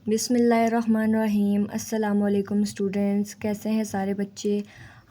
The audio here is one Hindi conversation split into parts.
बिस्मिल्लाहिर्रहमानिर्रहीम। अस्सलामुअलैकुम स्टूडेंट्स, कैसे हैं सारे बच्चे।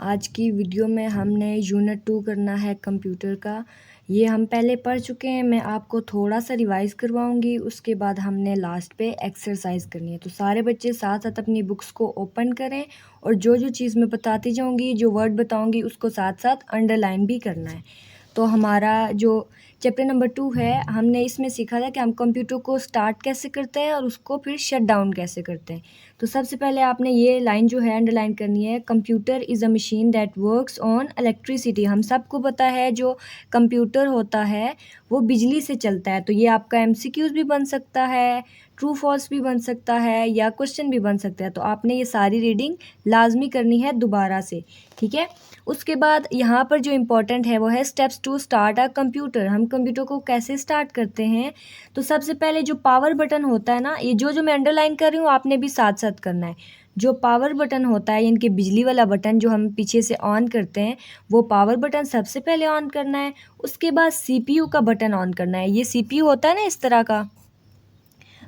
आज की वीडियो में हमने यूनिट 2 करना है कंप्यूटर का। ये हम पहले पढ़ चुके हैं, मैं आपको थोड़ा सा रिवाइज़ करवाऊंगी, उसके बाद हमने लास्ट पे एक्सरसाइज करनी है। तो सारे बच्चे साथ साथ अपनी बुक्स को ओपन करें और जो जो चीज़ मैं बताती जाऊँगी, जो वर्ड बताऊँगी, उसको साथ साथ अंडरलाइन भी करना है। तो हमारा जो चैप्टर नंबर 2 है, हमने इसमें सीखा था कि हम कंप्यूटर को स्टार्ट कैसे करते हैं और उसको फिर शट डाउन कैसे करते हैं। तो सबसे पहले आपने ये लाइन जो है अंडरलाइन करनी है, computer is a machine that works on electricity. हम सबको पता है जो कंप्यूटर होता है वो बिजली से चलता है। तो ये आपका एमसीक्यूज़ भी बन सकता है, ट्रू फॉल्स भी बन सकता है या क्वेश्चन भी बन सकता है। तो आपने ये सारी रीडिंग लाजमी करनी है दोबारा से, ठीक है। उसके बाद यहाँ पर जो इम्पोर्टेंट है वो है steps to start a computer. हम कंप्यूटर को कैसे स्टार्ट करते हैं। तो सबसे पहले जो पावर बटन होता है ना, ये जो मैं अंडरलाइन कर रही हूँ आपने भी साथ साथ करना है। जो पावर बटन होता है, यानी कि बिजली वाला बटन जो हम पीछे से ऑन करते हैं, वो पावर बटन सबसे पहले ऑन करना है। उसके बाद सीपीयू का बटन ऑन करना है। ये सीपीयू होता है ना इस तरह का,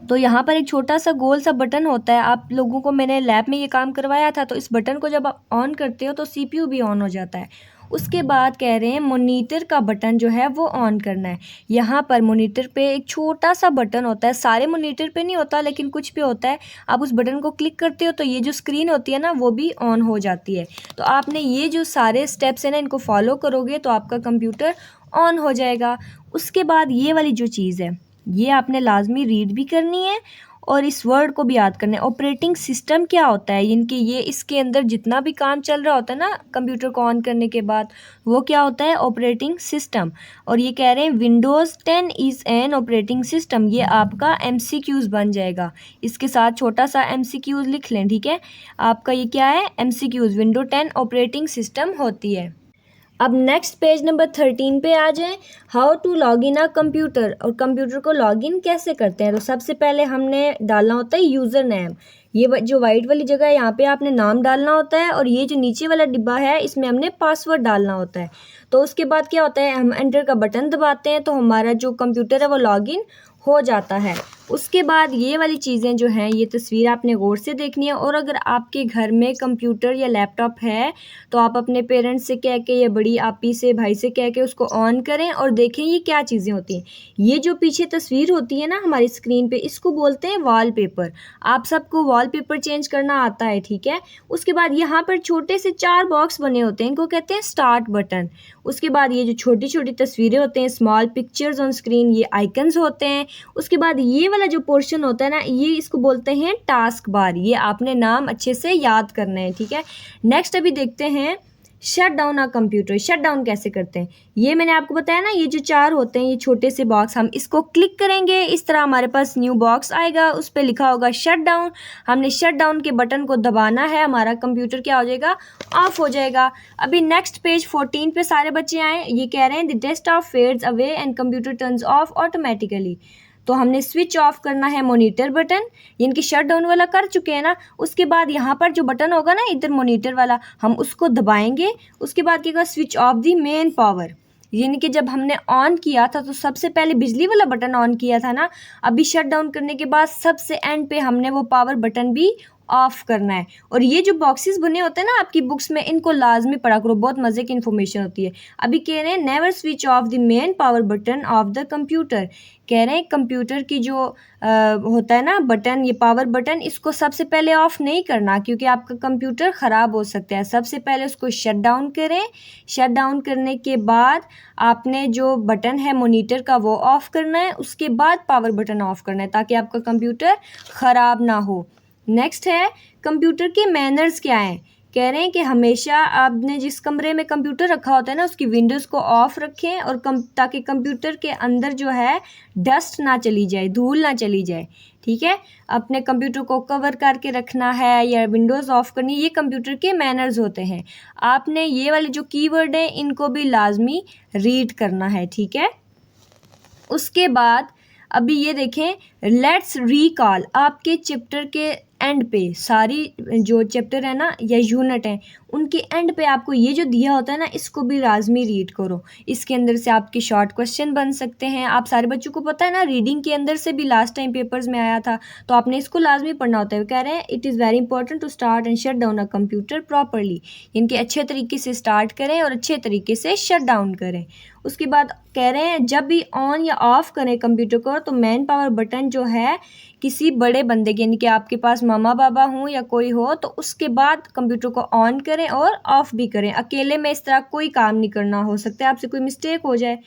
तो यहाँ पर एक छोटा सा गोल सा बटन होता है। आप लोगों को मैंने लैब में ये काम करवाया था। तो इस बटन को जब आप ऑन करते हो तो सीपीयू भी ऑन हो जाता है। उसके बाद कह रहे हैं मॉनिटर का बटन जो है वो ऑन करना है। यहाँ पर मॉनिटर पे एक छोटा सा बटन होता है, सारे मॉनिटर पे नहीं होता लेकिन कुछ पे होता है। आप उस बटन को क्लिक करते हो तो ये जो स्क्रीन होती है ना वो भी ऑन हो जाती है। तो आपने ये जो सारे स्टेप्स हैं ना, इनको फॉलो करोगे तो आपका कंप्यूटर ऑन हो जाएगा। उसके बाद ये वाली जो चीज़ है ये आपने लाजमी रीड भी करनी है और इस वर्ड को भी याद करना है। ऑपरेटिंग सिस्टम क्या होता है, यानी कि ये इसके अंदर जितना भी काम चल रहा होता है ना कंप्यूटर को ऑन करने के बाद, वो क्या होता है, ऑपरेटिंग सिस्टम। और ये कह रहे हैं Windows 10 is an operating system. ये आपका एमसीक्यूज़ बन जाएगा। इसके साथ छोटा सा एमसीक्यूज़ लिख लें, ठीक है। आपका ये क्या है, एमसीक्यूज़, विंडो 10 ऑपरेटिंग सिस्टम होती है। अब नेक्स्ट पेज नंबर 13 पे आ जाएं। How to log in a computer, और कंप्यूटर को लॉग इन कैसे करते हैं। तो सबसे पहले हमने डालना होता है यूज़र नेम। ये जो वाइट वाली जगह है यहाँ पे आपने नाम डालना होता है और ये जो नीचे वाला डिब्बा है इसमें हमने पासवर्ड डालना होता है। तो उसके बाद क्या होता है, हम एंटर का बटन दबाते हैं तो हमारा जो कंप्यूटर है वो लॉग इन हो जाता है। उसके बाद ये वाली चीज़ें जो हैं, ये तस्वीर आपने गौर से देखनी है। और अगर आपके घर में कंप्यूटर या लैपटॉप है तो आप अपने पेरेंट्स से कह के या बड़ी आपी से, भाई से कह के उसको ऑन करें और देखें ये क्या चीज़ें होती हैं। ये जो पीछे तस्वीर होती है ना हमारी स्क्रीन पे, इसको बोलते हैं वॉलपेपर। आप सबको वॉलपेपर चेंज करना आता है, ठीक है। उसके बाद यहाँ पर छोटे से 4 बॉक्स बने होते हैं, इनको कहते हैं स्टार्ट बटन। उसके बाद ये जो छोटी छोटी तस्वीरें होते हैं, स्मॉल पिक्चर्स ऑन स्क्रीन, ये आइकन्स होते हैं। उसके बाद ये वाला जो पोर्शन होता है ना, ये इसको बोलते हैं टास्क बार। ये आपने नाम अच्छे से याद करना है, ठीक है। नेक्स्ट अभी देखते हैं shut down a computer. Shut down कैसे करते हैं, ये मैंने आपको बताया ना। ये जो 4 होते हैं, ये छोटे से बॉक्स, हम इसको क्लिक करेंगे, इस तरह हमारे पास न्यू बॉक्स आएगा, उस पर लिखा होगा शट डाउन। हमने शट डाउन के बटन को दबाना है, हमारा कंप्यूटर क्या हो जाएगा, ऑफ हो जाएगा। अभी नेक्स्ट पेज 14 पे सारे बच्चे आए। ये कह रहे हैं the desktop fades away and computer turns of automatically. तो हमने स्विच ऑफ करना है मॉनिटर बटन, यानी कि शट डाउन वाला कर चुके हैं ना। उसके बाद यहाँ पर जो बटन होगा ना इधर मॉनिटर वाला, हम उसको दबाएंगे। उसके बाद क्या होगा, switch off the main power. यानी कि जब हमने ऑन किया था तो सबसे पहले बिजली वाला बटन ऑन किया था ना, अभी शट डाउन करने के बाद सबसे एंड पे हमने वो पावर बटन भी ऑफ करना है। और ये जो बॉक्सेस बने होते हैं ना आपकी बुक्स में, इनको लाजमी पढ़ा करो, बहुत मज़े की इन्फॉर्मेशन होती है। अभी कह रहे हैं never switch off the main power button of the computer. कह रहे हैं कंप्यूटर की जो होता है ना बटन, ये पावर बटन, इसको सबसे पहले ऑफ नहीं करना क्योंकि आपका कंप्यूटर ख़राब हो सकता है। सबसे पहले उसको शट डाउन करें। शट डाउन करने के बाद आपने जो बटन है मॉनिटर का वो ऑफ़ करना है, उसके बाद पावर बटन ऑफ़ करना है ताकि आपका कंप्यूटर ख़राब ना हो। नेक्स्ट है कंप्यूटर के मैनर्स क्या हैं। कह रहे हैं कि हमेशा आपने जिस कमरे में कंप्यूटर रखा होता है ना उसकी विंडोज़ को ऑफ रखें और ताकि कंप्यूटर के अंदर जो है डस्ट ना चली जाए, धूल ना चली जाए, ठीक है। अपने कंप्यूटर को कवर करके रखना है या विंडोज़ ऑफ करनी, ये कंप्यूटर के मैनर्स होते हैं। आपने ये वाले जो कीवर्ड हैं इनको भी लाजमी रीड करना है, ठीक है। उसके बाद अभी ये देखें, लेट्स रिकॉल, आपके चैप्टर के एंड पे, सारी जो चैप्टर है ना या यूनिट है उनके एंड पे आपको ये जो दिया होता है ना, इसको भी लाजमी रीड करो। इसके अंदर से आपके शॉर्ट क्वेश्चन बन सकते हैं। आप सारे बच्चों को पता है ना, रीडिंग के अंदर से भी लास्ट टाइम पेपर्स में आया था, तो आपने इसको लाजमी पढ़ना होता है। वो कह रहे हैं it is very important to start and shut down a computer properly, इनके अच्छे तरीके से स्टार्ट करें और अच्छे तरीके से शट डाउन करें। उसके बाद कह रहे हैं जब भी ऑन या ऑफ करें कंप्यूटर को, तो मैन पावर बटन जो है किसी बड़े बंदे के, यानी कि आपके पास मामा बाबा हों या कोई हो, तो उसके बाद कंप्यूटर को ऑन करें और ऑफ भी करें। अकेले में इस तरह कोई काम नहीं करना, हो सकता है आपसे कोई मिस्टेक हो जाए।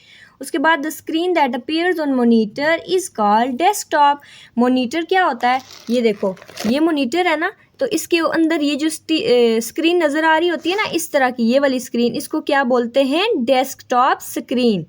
उसके बाद the screen that appears on monitor is called desktop. Monitor क्या होता है, ये देखो, ये मोनीटर है ना, तो इसके अंदर ये जो स्क्रीन नज़र आ रही होती है ना, इस तरह की ये वाली स्क्रीन, इसको क्या बोलते हैं, डेस्कटॉप स्क्रीन।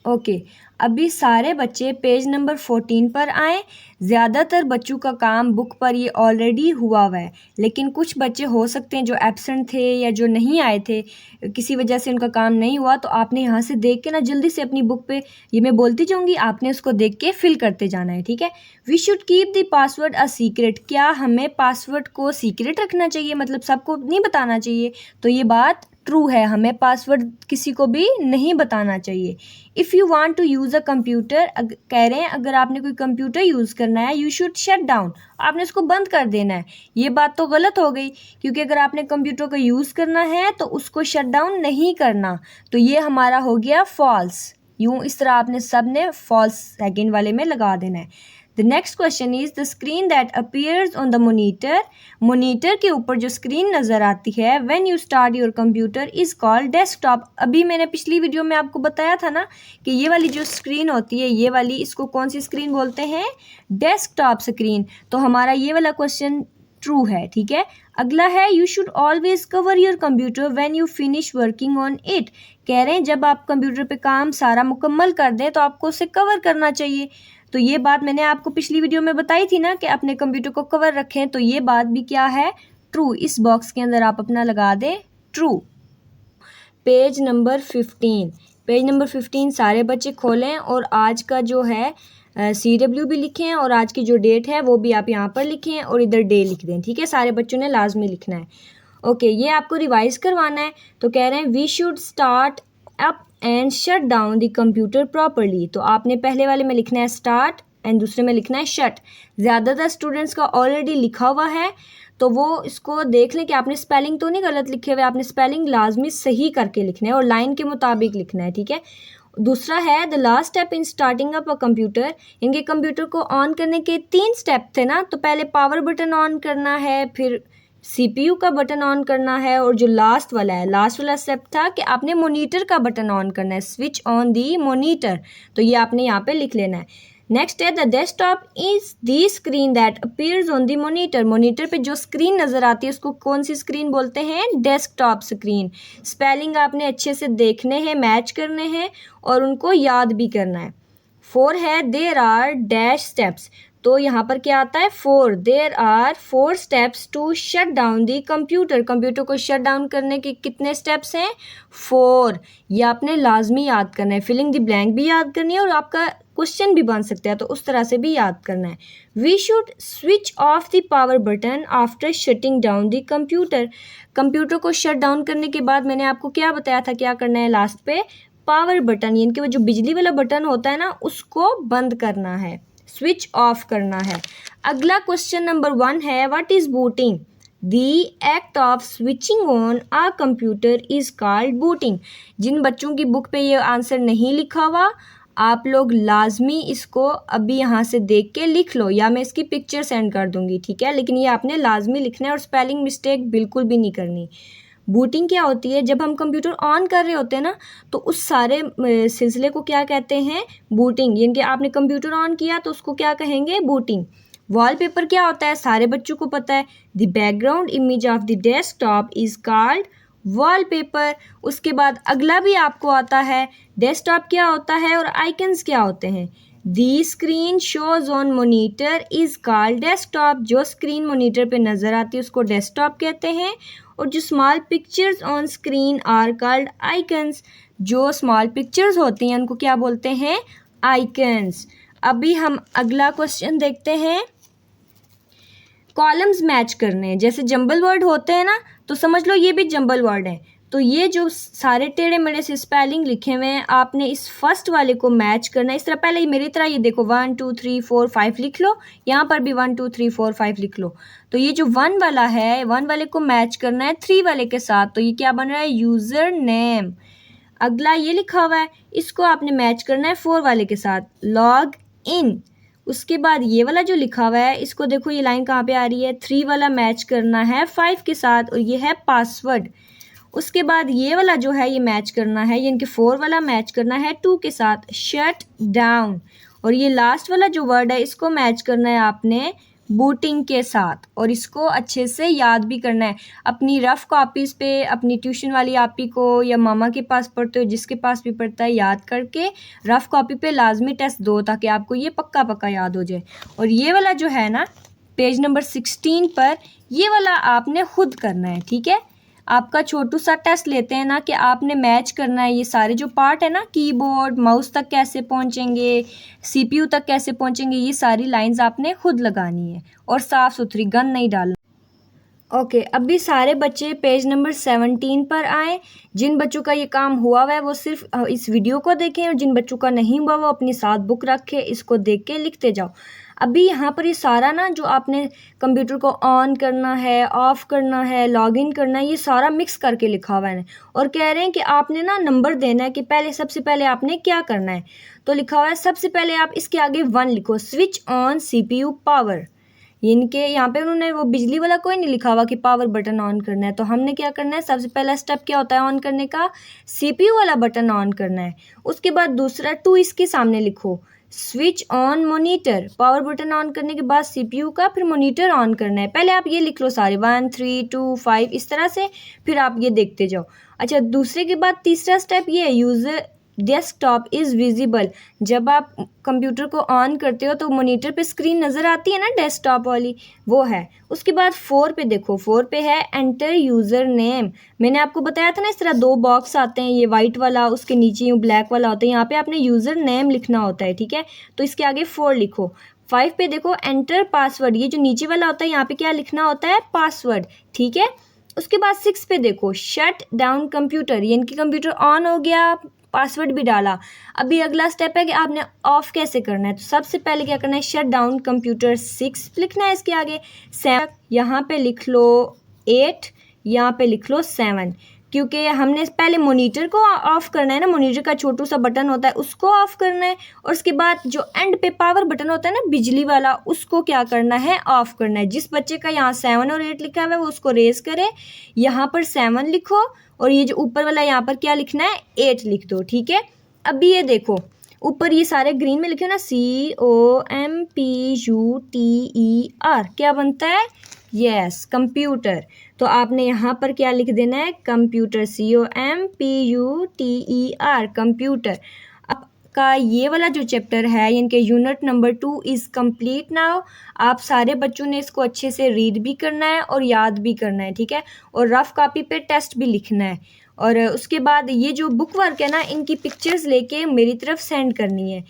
ओके, अभी सारे बच्चे पेज नंबर 14 पर आएँ। ज़्यादातर बच्चों का काम बुक पर ये ऑलरेडी हुआ हुआ है, लेकिन कुछ बच्चे हो सकते हैं जो एब्सेंट थे या जो नहीं आए थे, किसी वजह से उनका काम नहीं हुआ, तो आपने यहाँ से देख के ना जल्दी से अपनी बुक पे, ये मैं बोलती जाऊँगी, आपने उसको देख के फिल करते जाना है, ठीक है। We should keep the password a secret. क्या हमें पासवर्ड को सीक्रेट रखना चाहिए, मतलब सबको नहीं बताना चाहिए? तो ये बात ट्रू है, हमें पासवर्ड किसी को भी नहीं बताना चाहिए। If you want to use a computer, कह रहे हैं अगर आपने कोई कंप्यूटर यूज़ करना है, यू शुड शट डाउन, आपने उसको बंद कर देना है। ये बात तो गलत हो गई, क्योंकि अगर आपने कंप्यूटर को यूज़ करना है तो उसको शट डाउन नहीं करना, तो ये हमारा हो गया फॉल्स। यूँ इस तरह आपने सब ने फॉल्स सेकेंड वाले में लगा देना है। The next question is the screen that appears on the monitor. Monitor के ऊपर जो स्क्रीन नज़र आती है when you start your computer is called desktop. अभी मैंने पिछली वीडियो में आपको बताया था ना कि ये वाली जो स्क्रीन होती है, ये वाली, इसको कौन सी स्क्रीन बोलते हैं, डेस्कटॉप स्क्रीन। तो हमारा ये वाला क्वेश्चन ट्रू है, ठीक है। अगला है you should always cover your computer when you finish working on it. कह रहे हैं जब आप कंप्यूटर पे काम सारा मुकम्मल कर दें तो आपको उसे कवर करना चाहिए। तो ये बात मैंने आपको पिछली वीडियो में बताई थी ना कि अपने कंप्यूटर को कवर रखें, तो ये बात भी क्या है, ट्रू। इस बॉक्स के अंदर आप अपना लगा दें true. Page number 15, page number 15 सारे बच्चे खोलें और आज का जो है CW भी लिखें और आज की जो डेट है वो भी आप यहाँ पर लिखें और इधर डे लिख दें, ठीक है। सारे बच्चों ने लाजमी लिखना है। ओके, ये आपको रिवाइज करवाना है। तो कह रहे हैं we should start up and shut down the computer properly. तो आपने पहले वाले में लिखना है स्टार्ट एंड दूसरे में लिखना है शट। ज़्यादातर स्टूडेंट्स का ऑलरेडी लिखा हुआ है, तो वो इसको देख लें कि आपने स्पेलिंग तो नहीं गलत लिखे हुए, आपने स्पेलिंग लाजमी सही करके लिखना है और लाइन के मुताबिक लिखना है, ठीक है। दूसरा है the last step in starting up a computer. इनके कंप्यूटर को ऑन करने के 3 स्टेप थे ना, तो पहले पावर बटन ऑन करना है, फिर CPU का बटन ऑन करना है, और जो लास्ट वाला स्टेप था कि आपने मोनीटर का बटन ऑन करना है, स्विच ऑन दी मोनीटर। तो ये आपने यहाँ पे लिख लेना है। नेक्स्ट है the desktop is the screen that appears on the monitor. Monitor पे जो स्क्रीन नज़र आती है उसको कौन सी स्क्रीन बोलते हैं, डेस्कटॉप स्क्रीन। स्पेलिंग आपने अच्छे से देखने हैं, मैच करने हैं और उनको याद भी करना है। 4 है देयर आर डैश स्टेप्स। तो यहाँ पर क्या आता है 4, there are 4 steps to shut down the computer. Computer को शट डाउन करने के कितने स्टेप्स हैं, 4। ये आपने लाजमी याद करना है। फिलिंग द ब्लैंक भी याद करनी है और आपका क्वेश्चन भी बन सकता है, तो उस तरह से भी याद करना है। We should switch off the power button after shutting down the computer. Computer को शट डाउन करने के बाद मैंने आपको क्या बताया था, क्या करना है लास्ट पे, पावर बटन यानी कि वो जो बिजली वाला बटन होता है ना, उसको बंद करना है, स्विच ऑफ करना है। अगला क्वेश्चन नंबर 1 है what is booting. The act of switching on a computer is called booting. जिन बच्चों की बुक पे ये आंसर नहीं लिखा हुआ, आप लोग लाजमी इसको अभी यहाँ से देख के लिख लो, या मैं इसकी पिक्चर सेंड कर दूंगी, ठीक है। लेकिन ये आपने लाजमी लिखना है और स्पेलिंग मिस्टेक बिल्कुल भी नहीं करनी। बूटिंग क्या होती है, जब हम कंप्यूटर ऑन कर रहे होते हैं ना, तो उस सारे सिलसिले को क्या कहते हैं, बूटिंग। यानी कि आपने कंप्यूटर ऑन किया तो उसको क्या कहेंगे, बूटिंग। वॉलपेपर क्या होता है, सारे बच्चों को पता है, the background image of the desktop is called wallpaper. उसके बाद अगला भी आपको आता है, डेस्कटॉप क्या होता है और आइकन्स क्या होते हैं। The screen shows on monitor is called desktop. जो स्क्रीन मोनीटर पे नज़र आती है उसको डेस्कटॉप कहते हैं, और जो small pictures on screen are called icons. जो स्मॉल पिक्चर्स होती हैं उनको क्या बोलते हैं, आइकन्स। अभी हम अगला क्वेश्चन देखते हैं। कॉलम्स मैच करने हैं। जैसे जंबल वर्ड होते हैं ना, तो समझ लो ये भी जंबल वर्ड है। तो ये जो सारे टेढ़े मेढ़े से स्पेलिंग लिखे हुए हैं, आपने इस फर्स्ट वाले को मैच करना है। इस तरह पहले मेरी तरह ये देखो 1 2 3 4 5 लिख लो, यहाँ पर भी 1 2 3 4 5 लिख लो। तो ये जो 1 वाला है, 1 वाले को मैच करना है 3 वाले के साथ। तो ये क्या बन रहा है, यूज़र नेम। अगला ये लिखा हुआ है, इसको आपने मैच करना है 4 वाले के साथ, लॉग इन। उसके बाद ये वाला जो लिखा हुआ है, इसको देखो ये लाइन कहाँ पे आ रही है, 3 वाला मैच करना है 5 के साथ, और ये है पासवर्ड। उसके बाद ये वाला जो है ये मैच करना है, यानी कि 4 वाला मैच करना है 2 के साथ, शट डाउन। और ये लास्ट वाला जो वर्ड है, इसको मैच करना है आपने बूटिंग के साथ, और इसको अच्छे से याद भी करना है। अपनी रफ़ कॉपीज़ पे, अपनी ट्यूशन वाली आपी को या मामा के पास पढ़ते हो, जिसके पास भी पढ़ता है, याद करके रफ़ कॉपी पे लाजमी टेस्ट दो, ताकि आपको ये पक्का पक्का याद हो जाए। और ये वाला जो है ना, पेज नंबर 16 पर, ये वाला आपने खुद करना है, ठीक है। आपका छोटू सा टेस्ट लेते हैं ना, कि आपने मैच करना है ये सारे जो पार्ट है ना, कीबोर्ड, माउस तक कैसे पहुंचेंगे, सीपीयू तक कैसे पहुंचेंगे, ये सारी लाइंस आपने खुद लगानी है, और साफ़ सुथरी, गन नहीं डालना। ओके, अभी सारे बच्चे पेज नंबर 17 पर आए। जिन बच्चों का ये काम हुआ है वो सिर्फ इस वीडियो को देखें, और जिन बच्चों का नहीं हुआ वो अपनी साथ बुक रखें, इसको देख के लिखते जाओ। अभी यहाँ पर ये सारा ना, जो आपने कंप्यूटर को ऑन करना है, ऑफ़ करना है, लॉगिन करना है, ये सारा मिक्स करके लिखा हुआ है। और कह रहे हैं कि आपने ना नंबर देना है, कि पहले सबसे पहले आपने क्या करना है। तो लिखा हुआ है सबसे पहले आप इसके आगे 1 लिखो, स्विच ऑन CPU पावर। इनके यहाँ पे उन्होंने वो बिजली वाला कोई नहीं लिखा हुआ कि पावर बटन ऑन करना है। तो हमने क्या करना है, सबसे पहला स्टेप क्या होता है ऑन करने का, CPU वाला बटन ऑन करना है। उसके बाद दूसरा 2 इसके सामने लिखो, switch on monitor. Power button on करने के बाद CPU का, फिर मॉनिटर ऑन करना है। पहले आप ये लिख लो सारे 1 3 2 5 इस तरह से, फिर आप ये देखते जाओ। अच्छा, दूसरे के बाद तीसरा स्टेप ये है, यूज़र डेस्कटॉप इज़ विजिबल। जब आप कंप्यूटर को ऑन करते हो तो मॉनिटर पे स्क्रीन नज़र आती है ना, डेस्कटॉप वाली, वो है। उसके बाद 4 पे देखो, 4 पे है एंटर यूज़र नेम। मैंने आपको बताया था ना, इस तरह 2 बॉक्स आते हैं, ये वाइट वाला, उसके नीचे यूँ ब्लैक वाला होता है। यहाँ पे आपने यूज़र नेम लिखना होता है, ठीक है। तो इसके आगे 4 लिखो। 5 पे देखो एंटर पासवर्ड, ये जो नीचे वाला होता है यहाँ पे क्या लिखना होता है, पासवर्ड, ठीक है। उसके बाद 6 पे देखो शट डाउन कंप्यूटर, यानी कि कंप्यूटर ऑन हो गया, पासवर्ड भी डाला। अभी अगला स्टेप है कि आपने ऑफ कैसे करना है। तो सबसे पहले क्या करना है, शट डाउन कंप्यूटर 6 लिखना है, इसके आगे 7, यहाँ पे लिख लो 8, यहाँ पे लिख लो 7, क्योंकि हमने पहले मॉनिटर को ऑफ़ करना है ना, मॉनिटर का छोटू सा बटन होता है उसको ऑफ़ करना है, और उसके बाद जो एंड पे पावर बटन होता है ना बिजली वाला, उसको क्या करना है, ऑफ़ करना है। जिस बच्चे का यहाँ 7 और 8 लिखा हुआ है वो उसको रेज करे, यहाँ पर 7 लिखो, और ये जो ऊपर वाला यहाँ पर क्या लिखना है, 8 लिख दो, ठीक है। अभी ये देखो ऊपर ये सारे ग्रीन में लिखे ना, COMPUTER, क्या बनता है, यस, कंप्यूटर। तो आपने यहाँ पर क्या लिख देना है, कंप्यूटर, COMPUTER, कंप्यूटर। आपका ये वाला जो चैप्टर है, यानी कि unit number 2 is complete now. आप सारे बच्चों ने इसको अच्छे से रीड भी करना है और याद भी करना है, ठीक है। और रफ़ कॉपी पे टेस्ट भी लिखना है। और उसके बाद ये जो बुक वर्क है ना, इनकी पिक्चर्स लेके मेरी तरफ सेंड करनी है।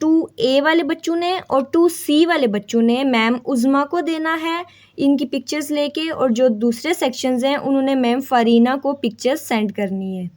2A वाले बच्चों ने और 2C वाले बच्चों ने मैम उज़मा को देना है इनकी पिक्चर्स लेके, और जो दूसरे सेक्शंस हैं उन्होंने मैम फ़रीना को पिक्चर्स सेंड करनी है।